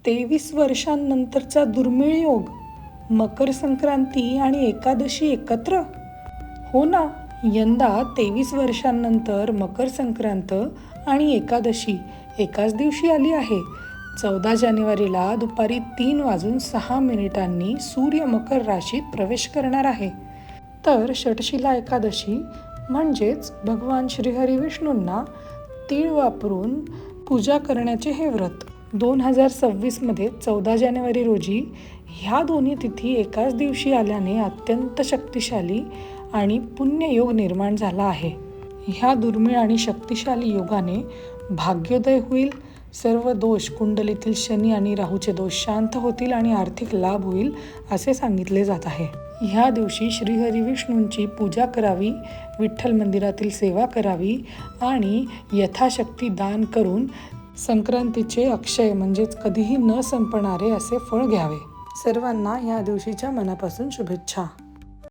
23 वर्षांनंतरचा दुर्मिळ योग, मकर संक्रांती आणि एकादशी एकत्र. हो ना, यंदा 23 वर्षांनंतर मकर संक्रांत आणि एकादशी एकाच दिवशी आली आहे. 14 जानेवारीला दुपारी 3:06 सूर्य मकर राशीत प्रवेश करणार आहे. तर षटशिला एकादशी म्हणजेच भगवान श्रीहरी विष्णूंना तीळ वापरून पूजा करण्याचे हे व्रत 2026मध्ये 14 जानेवारी रोजी ह्या दोन्ही तिथी एकाच दिवशी आल्याने अत्यंत शक्तिशाली आणि पुण्ययोग निर्माण झाला आहे. ह्या दुर्मिळ आणि शक्तिशाली योगाने भाग्योदय होईल, सर्व दोष, कुंडलीतील शनी आणि राहूचे दोष शांत होतील आणि आर्थिक लाभ होईल असे सांगितले जात आहे. ह्या दिवशी श्रीहरी विष्णूंची पूजा करावी, विठ्ठल मंदिरातील सेवा करावी आणि यथाशक्ती दान करून संक्रांतीचे अक्षय म्हणजेच कधीही न संपणारे असे फळ घ्यावे. सर्वांना ह्या दिवशीच्या मनापासून शुभेच्छा.